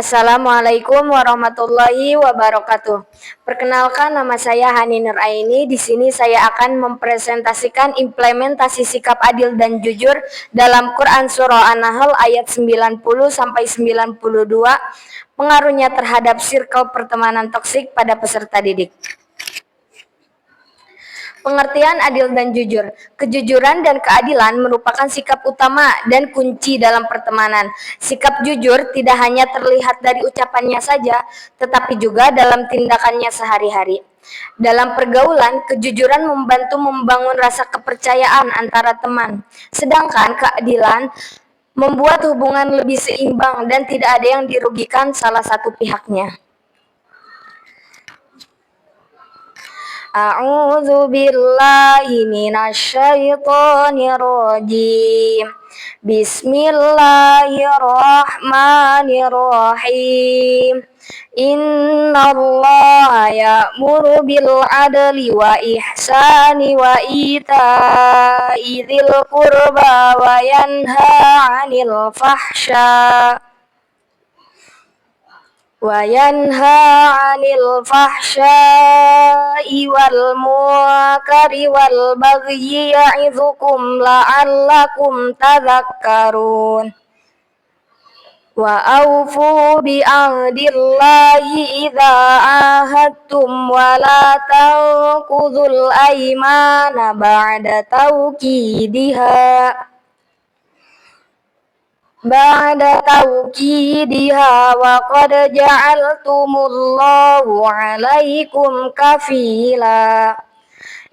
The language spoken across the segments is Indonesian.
Assalamualaikum warahmatullahi wabarakatuh. Perkenalkan, nama saya Hani Nur Aini. Di sini saya akan mempresentasikan implementasi sikap adil dan jujur dalam Quran Surah An-Nahl ayat 90 sampai 92, pengaruhnya terhadap circle pertemanan toksik pada peserta didik. Pengertian adil dan jujur. Kejujuran dan keadilan merupakan sikap utama dan kunci dalam pertemanan. Sikap jujur tidak hanya terlihat dari ucapannya saja, tetapi juga dalam tindakannya sehari-hari. Dalam pergaulan, kejujuran membantu membangun rasa kepercayaan antara teman. Sedangkan keadilan membuat hubungan lebih seimbang dan tidak ada yang dirugikan salah satu pihaknya. A'udzu billahi minasyaitonir rajim. Bismillahirrahmanirrahim. Innallaha ya'muru bil adli wa ihsani wa ita'i dzil qurba wa yanha 'anil fahsya'i wal munkari wal bagyi ya'idzukum la'allakum tadhakkarun. Wa awfu bi ahdillahi idza ahadtum wa la tanqudhul aymana ba'da tawkidiha wa qad ja'altumullahu 'alaikum kafila.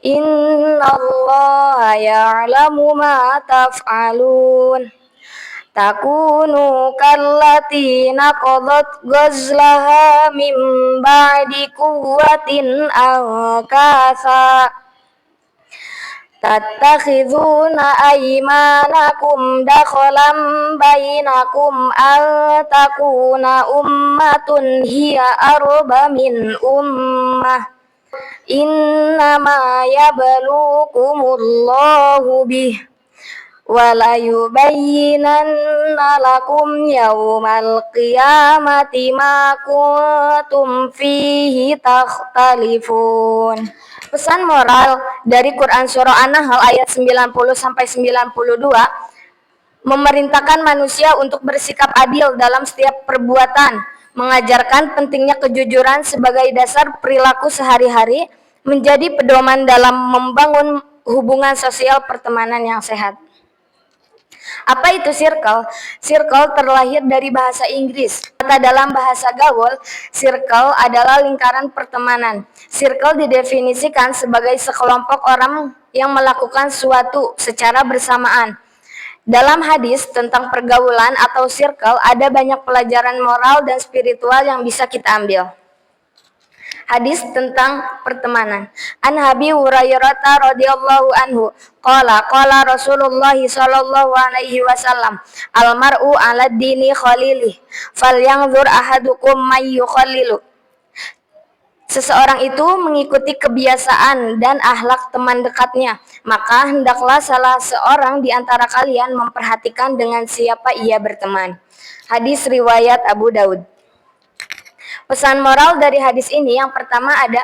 Innallaha ya'lamu ma taf'alun. Takunu kallati naqadat ghazlaha min ba'di quwwatin ankatha. Tattakhiduna aymanakum dakhalan bainakum an takuna ummatun hiya arba min ummah. Innama yablukumullahu bih wa la yubayyinanna lakum yawmal qiyamati ma kuntum fihi takhtalifun. Pesan moral dari Quran Surah An-Nahl ayat 90 sampai 92 memerintahkan manusia untuk bersikap adil dalam setiap perbuatan, mengajarkan pentingnya kejujuran sebagai dasar perilaku sehari-hari, menjadi pedoman dalam membangun hubungan sosial pertemanan yang sehat. Apa itu circle? Circle terlahir dari bahasa Inggris. Kata dalam bahasa gaul, circle adalah lingkaran pertemanan. Circle didefinisikan sebagai sekelompok orang yang melakukan suatu secara bersamaan. Dalam hadis tentang pergaulan atau circle, ada banyak pelajaran moral dan spiritual yang bisa kita ambil. Hadis tentang pertemanan. An Abi Hurairah radhiyallahu anhu qala Rasulullah sallallahu alaihi wasallam, al mar'u 'ala dini khalilih falyanzur ahadukum may yukhallilu. Seseorang itu mengikuti kebiasaan dan akhlak teman dekatnya, maka hendaklah salah seorang di antara kalian memperhatikan dengan siapa ia berteman. Hadis riwayat Abu Daud. Pesan moral dari hadis ini yang pertama ada,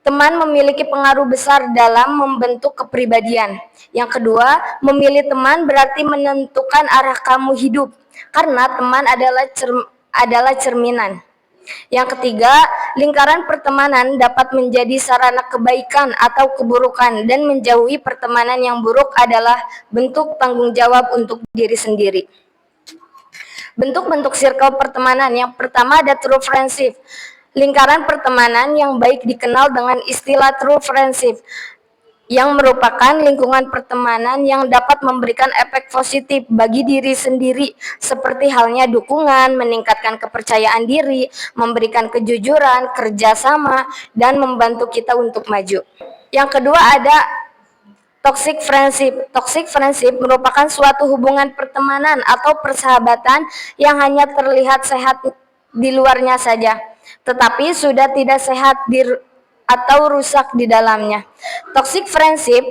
teman memiliki pengaruh besar dalam membentuk kepribadian. Yang kedua, memilih teman berarti menentukan arah kamu hidup, karena teman adalah cerminan. Yang ketiga, lingkaran pertemanan dapat menjadi sarana kebaikan atau keburukan, dan menjauhi pertemanan yang buruk adalah bentuk tanggung jawab untuk diri sendiri. Bentuk-bentuk circle pertemanan. Yang pertama ada true friendship. Lingkaran pertemanan yang baik dikenal dengan istilah true friendship, yang merupakan lingkungan pertemanan yang dapat memberikan efek positif bagi diri sendiri, seperti halnya dukungan, meningkatkan kepercayaan diri, memberikan kejujuran, kerjasama, dan membantu kita untuk maju. Yang kedua ada toxic friendship. Toxic friendship merupakan suatu hubungan pertemanan atau persahabatan yang hanya terlihat sehat di luarnya saja, tetapi sudah tidak sehat atau rusak di dalamnya. Toxic friendship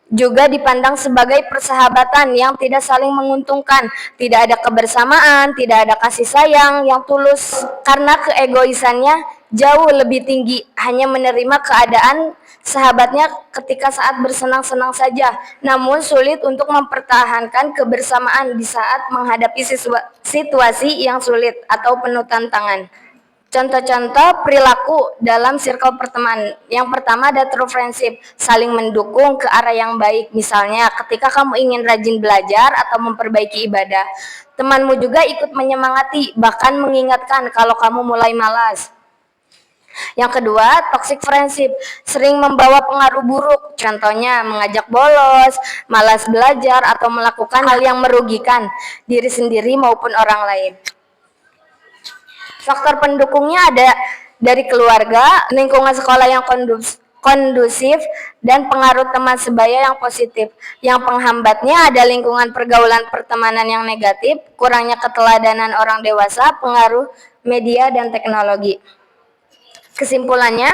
juga dipandang sebagai persahabatan yang tidak saling menguntungkan. Tidak ada kebersamaan, tidak ada kasih sayang yang tulus karena keegoisannya jauh lebih tinggi, hanya menerima keadaan sahabatnya ketika saat bersenang-senang saja, namun sulit untuk mempertahankan kebersamaan di saat menghadapi situasi yang sulit atau penuh tantangan. Contoh-contoh perilaku dalam circle pertemanan. Yang pertama ada true friendship, saling mendukung ke arah yang baik. Misalnya ketika kamu ingin rajin belajar atau memperbaiki ibadah, temanmu juga ikut menyemangati, bahkan mengingatkan kalau kamu mulai malas. Yang kedua, toxic friendship, sering membawa pengaruh buruk. Contohnya mengajak bolos, malas belajar, atau melakukan hal yang merugikan diri sendiri maupun orang lain. Faktor pendukungnya ada dari keluarga, lingkungan sekolah yang kondusif, dan pengaruh teman sebaya yang positif. Yang penghambatnya ada lingkungan pergaulan pertemanan yang negatif, kurangnya keteladanan orang dewasa, pengaruh media dan teknologi. Kesimpulannya,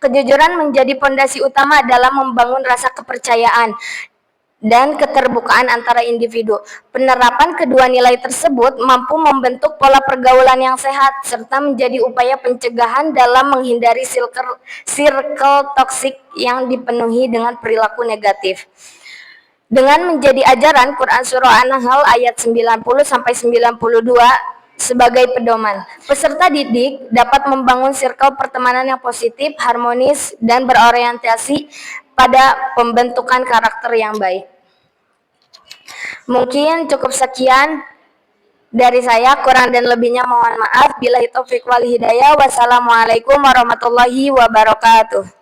kejujuran menjadi pondasi utama dalam membangun rasa kepercayaan dan keterbukaan antara individu. Penerapan kedua nilai tersebut mampu membentuk pola pergaulan yang sehat serta menjadi upaya pencegahan dalam menghindari circle toksik yang dipenuhi dengan perilaku negatif. Dengan menjadi ajaran Quran Surah An-Nahl ayat 90-92 sebagai pedoman, peserta didik dapat membangun circle pertemanan yang positif, harmonis, dan berorientasi pada pembentukan karakter yang baik. Mungkin cukup sekian dari saya, kurang dan lebihnya mohon maaf. Billahi taufiq wal hidayah. Wassalamualaikum warahmatullahi wabarakatuh.